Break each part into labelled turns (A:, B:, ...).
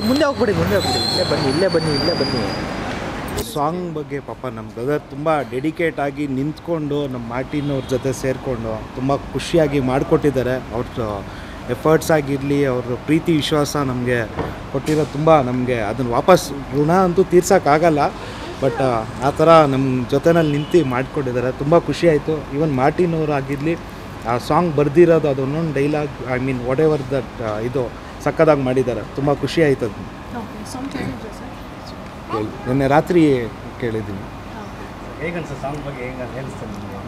A: ಮುಂದೆ ಹೋಗ್ಬಿಡಿ ಇಲ್ಲೇ ಬನ್ನಿ. ಸಾಂಗ್ ಬಗ್ಗೆ ಪಾಪ ನಮ್ಮ ಬ್ರದರ್ ತುಂಬ ಡೆಡಿಕೇಟ್ ಆಗಿ ನಿಂತ್ಕೊಂಡು ನಮ್ಮ ಮಾರ್ಟಿನ್ ಅವ್ರ ಜೊತೆ ಸೇರಿಕೊಂಡು ತುಂಬ ಖುಷಿಯಾಗಿ ಮಾಡಿಕೊಟ್ಟಿದ್ದಾರೆ. ಅವ್ರ ಎಫರ್ಟ್ಸ್ ಆಗಿರಲಿ, ಅವ್ರ ಪ್ರೀತಿ ವಿಶ್ವಾಸ ನಮಗೆ ಕೊಟ್ಟಿರೋ ತುಂಬ ನಮಗೆ ಅದನ್ನು ವಾಪಸ್ ಋಣ ಅಂತೂ ತೀರ್ಸೋಕ್ಕಾಗಲ್ಲ. ಬಟ್ ಆ ಥರ ನಮ್ಮ ಜೊತೆನಲ್ಲಿ ನಿಂತು ಮಾಡಿಕೊಟ್ಟಿದ್ದಾರೆ. ತುಂಬ ಖುಷಿಯಾಯಿತು. ಈವನ್ ಮಾರ್ಟಿನ್ ಅವರು ಆಗಿರಲಿ ಆ ಸಾಂಗ್ ಬರೆದಿರೋದು ಅದೊಂದೊಂದು ಡೈಲಾಗ್ ವಾಟ್ ಎವರ್ ದಟ್ ಇದು ಸಕ್ಕದಾಗಿ ಮಾಡಿದ್ದಾರೆ. ತುಂಬ ಖುಷಿ ಆಯ್ತು ಅದು. ನಿನ್ನೆ ರಾತ್ರಿ ಕೇಳಿದ್ದೀನಿ.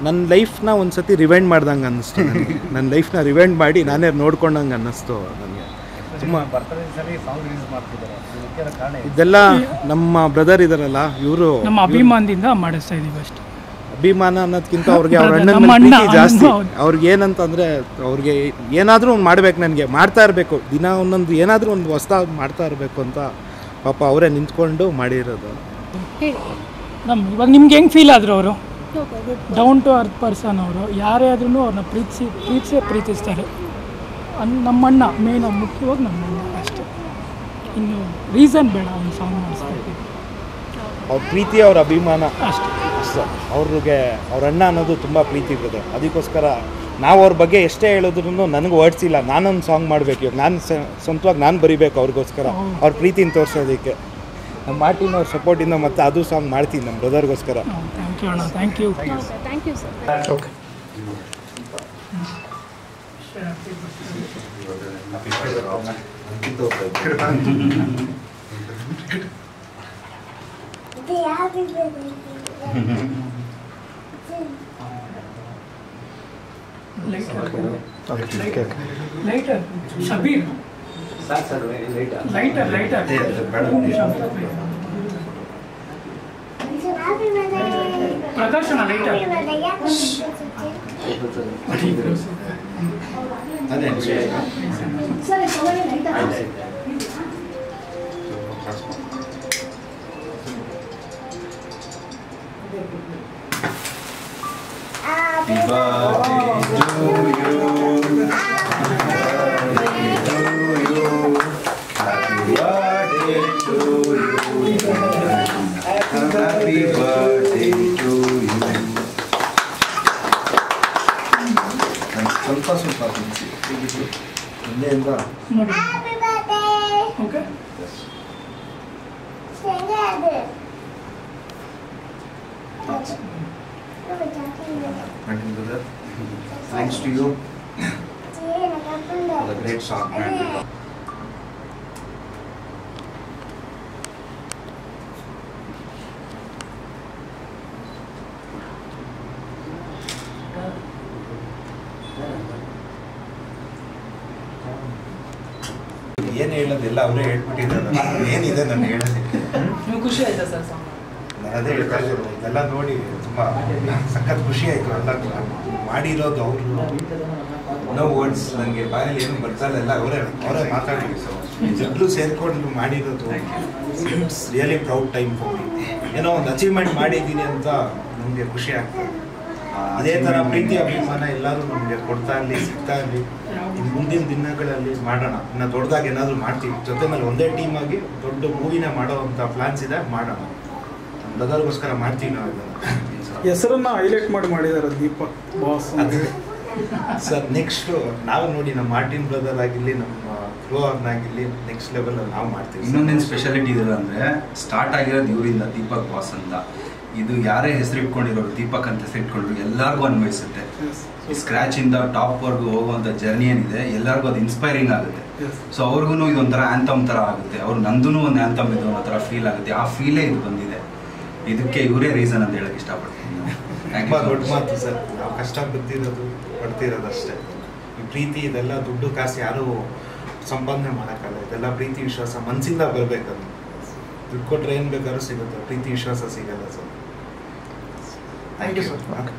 A: ನನ್ನ ಲೈಫ್ನ ಒಂದು ಸತಿ ರಿವೈಂಡ್ ಮಾಡ್ದಂಗೆ ಅನ್ನಿಸ್ತು ನನಗೆ. ನನ್ನ ಲೈಫ್ನ ರಿವೈಂಡ್ ಮಾಡಿ ನಾನೇ ನೋಡ್ಕೊಂಡಂಗೆ ಅನ್ನಿಸ್ತು ನನಗೆ. ತುಂಬ ಇದೆಲ್ಲ ನಮ್ಮ ಬ್ರದರ್ ಇದಾರಲ್ಲ, ಇವರು
B: ನಮ್ಮ ಅಭಿಮಾನದಿಂದ ಮಾಡಿಸ್ತಾ ಇದೀವಿ ಅಷ್ಟೇ.
A: ಅಭಿಮಾನ ಅನ್ನೋದಕ್ಕಿಂತ ಅವ್ರಿಗೆ ಅವ್ರ ಅಣ್ಣನ ಪ್ರೀತಿ ಜಾಸ್ತಿ. ಅವ್ರಿಗೆ ಏನಂತಂದರೆ ಅವ್ರಿಗೆ ಏನಾದರೂ ಒಂದು ಮಾಡ್ಬೇಕು, ನನಗೆ ಮಾಡ್ತಾ ಇರಬೇಕು, ದಿನ ಒಂದೊಂದು ಏನಾದರೂ ಒಂದು ಹೊಸ್ದಾಗಿ ಮಾಡ್ತಾ ಇರಬೇಕು ಅಂತ ಪಾಪ ಅವರೇ ನಿಂತ್ಕೊಂಡು ಮಾಡಿರೋದು.
B: ಇವಾಗ ನಿಮ್ಗೆ ಹೆಂಗೆ ಫೀಲ್ ಆದರು ಅವರು? ಡೌನ್ ಟು ಅರ್ತ್ ಪರ್ಸನ್ ಅವರು. ಯಾರೇ ಆದ್ರೂ ಅವ್ರನ್ನ ಪ್ರೀತಿಸ್ತಾರೆ. ನಮ್ಮಣ್ಣ ಮೇನ್ ಮುಖ್ಯವಾಗಿ ನಮ್ಮಣ್ಣ ಅಷ್ಟೇ. ಇನ್ನು ರೀಸನ್ ಬೇಡ ಒಂದು ಸಾಂಗ್ ಮಾಡಿಸ್ಬೇಕು.
A: ಅವ್ರ ಪ್ರೀತಿ ಅವ್ರ ಅಭಿಮಾನ
B: ಅಷ್ಟೇ.
A: ಅವ್ರಿಗೆ ಅವ್ರ ಅಣ್ಣ ಅನ್ನೋದು ತುಂಬ ಪ್ರೀತಿ ಇರ್ತದೆ. ಅದಕ್ಕೋಸ್ಕರ ನಾವು ಅವ್ರ ಬಗ್ಗೆ ಎಷ್ಟೇ ಹೇಳಿದ್ರು ನನಗೆ ವರ್ಡ್ಸ್ ಇಲ್ಲ. ನಾನೊಂದು ಸಾಂಗ್ ಮಾಡಬೇಕು, ಇವಾಗ ನಾನು ಸ್ವಂತವಾಗಿ ನಾನು ಬರಿಬೇಕು ಅವ್ರಿಗೋಸ್ಕರ, ಅವ್ರ ಪ್ರೀತಿನ ತೋರಿಸೋದಕ್ಕೆ. ನಮ್ಮ ಮಾರ್ಟಿನ್ ಅವ್ರ ಸಪೋರ್ಟಿಂದ ಮತ್ತೆ ಅದು ಸಾಂಗ್ ಮಾಡ್ತೀನಿ ನಮ್ಮ ಬ್ರದರ್ಗೋಸ್ಕರ.
B: ಥ್ಯಾಂಕ್ ಯು ಅಣ್ಣ. Thank you sir.
A: Okay.
B: Lighter Shabbir lighter ಪ್ರದರ್ಶನ lighter
C: Happy birthday to you. Happy birthday to you. Happy birthday to you. ಸ್ವಲ್ಪ ತಿನ್ನಿಸಿ. ಹಿಂದೆಯಿಂದ
D: Happy birthday.
B: Okay.
C: brother, thanks to you for the great song. ಏನು ಹೇಳೋದಿಲ್ಲ ಅವರೇ ಹೇಳ್ಬಿಟ್ಟಿದ್ದಾರೆ. ಏನಿದೆ ನಾನು ಹೇಳೋದಕ್ಕೆ.
B: ಖುಷಿ ಆಯ್ತಾ ಸರ್ ಸಾಂಗ್?
C: ಅದೇ ಹೇಳ್ತಾ ಇದ್ರು, ಇದೆಲ್ಲ ನೋಡಿ ತುಂಬ ಸಖತ್ ಖುಷಿ ಆಯಿತು. ಎಲ್ಲ ಮಾಡಿರೋದು ಅವರು, ನೋ ವರ್ಡ್ಸ್, ನನಗೆ ಬಾಯಲ್ಲಿ ಏನು ಬರ್ತಾಯಿಲ್ಲ, ಅವರೇ ಮಾತಾಡಿದ್ರು. ಎಲ್ಲರೂ ಸೇರಿಕೊಂಡು ಮಾಡಿರೋದು it's really proud time for me. ಏನೋ ಒಂದು ಅಚೀವ್ಮೆಂಟ್ ಮಾಡಿದ್ದೀನಿ ಅಂತ ನಮಗೆ ಖುಷಿ ಆಗ್ತದೆ. ಅದೇ ಥರ ಪ್ರೀತಿ ಅಭಿಮಾನ ಎಲ್ಲರೂ ನಮಗೆ ಕೊಡ್ತಾ ಇರಲಿ, ಸಿಗ್ತಾ ಇರಲಿ. ಮುಂದಿನ ದಿನಗಳಲ್ಲಿ ಮಾಡೋಣ, ಇನ್ನು ದೊಡ್ಡದಾಗಿ ಏನಾದರೂ ಮಾಡ್ತೀವಿ. ಜೊತೆನಲ್ಲಿ ಒಂದೇ ಟೀಮಾಗಿ ದೊಡ್ಡ ಮೂವಿನ ಮಾಡೋವಂಥ ಪ್ಲಾನ್ಸ್ ಇದೆ, ಮಾಡೋಣ. ಬ್ರದರ್ಗೋಸ್ಕರ ಮಾಡ್ತೀವಿ ನಾವು ಇದನ್ನು.
E: ಹೆಸರನ್ನ ಹೈಲೈಟ್ ಮಾಡಿದ್ದಾರೆ ದೀಪಕ್ ಬಾಸ್
C: ಅದು ಸರ್ ನೆಕ್ಸ್ಟು ನಾವು ನೋಡಿ ನಮ್ಮ ಮಾರ್ಟಿನ್ ಬ್ರದರ್ ಆಗಿರಲಿ, ನಮ್ಮ ಫ್ಲೋ ಅವ್ರನ್ನಾಗಿರಲಿ ನೆಕ್ಸ್ಟ್ ಲೆವೆಲಲ್ಲಿ ನಾವು ಮಾಡ್ತೀವಿ.
F: ಇನ್ನೊಂದೇನು ಸ್ಪೆಷಾಲಿಟಿ ಇದೆ ಅಂದರೆ ಸ್ಟಾರ್ಟ್ ಆಗಿರೋದು ಇವರಿಂದ, ದೀಪಕ್ ಬಾಸ್ ಅಂತ. ಇದು ಯಾರೇ ಹೆಸರು ಇಟ್ಕೊಂಡಿರೋರು, ದೀಪಕ್ ಅಂತ ಹೆಸರು ಇಟ್ಕೊಂಡ್ರು ಎಲ್ಲರಿಗೂ ಅನ್ವಯಿಸುತ್ತೆ. ಸ್ಕ್ರ್ಯಾಚಿಂದ ಟಾಪ್ವರೆಗೂ ಹೋಗುವಂಥ ಜರ್ನಿ ಏನಿದೆ ಎಲ್ಲರಿಗೂ ಅದು ಇನ್ಸ್ಪೈರಿಂಗ್ ಆಗುತ್ತೆ. ಸೊ ಅವ್ರಿಗೂ ಇದೊಂಥರ ಆ್ಯಂಥಮ್ ಥರ ಆಗುತ್ತೆ. ಅವ್ರು ನಂದೂ ಒಂದು ಆ್ಯಂಥಮ್ ಇದು ಅನ್ನೋ ಥರ ಫೀಲ್ ಆಗುತ್ತೆ. ಆ ಫೀಲೇ ಇದು ಬಂದಿದೆ. ಇದಕ್ಕೆ ಇವರೇ ರೀಸನ್ ಅಂತ ಹೇಳಕ್ಕೆ ಇಷ್ಟಪಡ್ತೀನಿ.
C: ತುಂಬ ದೊಡ್ಡ ಮಾತು ಸರ್. ನಾವು ಕಷ್ಟ ಪಡ್ತಿರೋದಷ್ಟೇ. ಈ ಪ್ರೀತಿ ಇದೆಲ್ಲ ದುಡ್ಡು ಕಾಸು ಯಾರೂ ಸಂಪಾದನೆ ಮಾಡೋಕ್ಕಲ್ಲ. ಇದೆಲ್ಲ ಪ್ರೀತಿ ವಿಶ್ವಾಸ ಮನಸ್ಸಿಂದ ಬರಬೇಕದು. ದುಡ್ಡು ಕೊಟ್ಟರೆ ಏನು ಬೇಕಾದ್ರೂ ಸಿಗುತ್ತೆ, ಪ್ರೀತಿ ವಿಶ್ವಾಸ ಸಿಗಲ್ಲ sir.
E: Thank you sir.
C: Okay.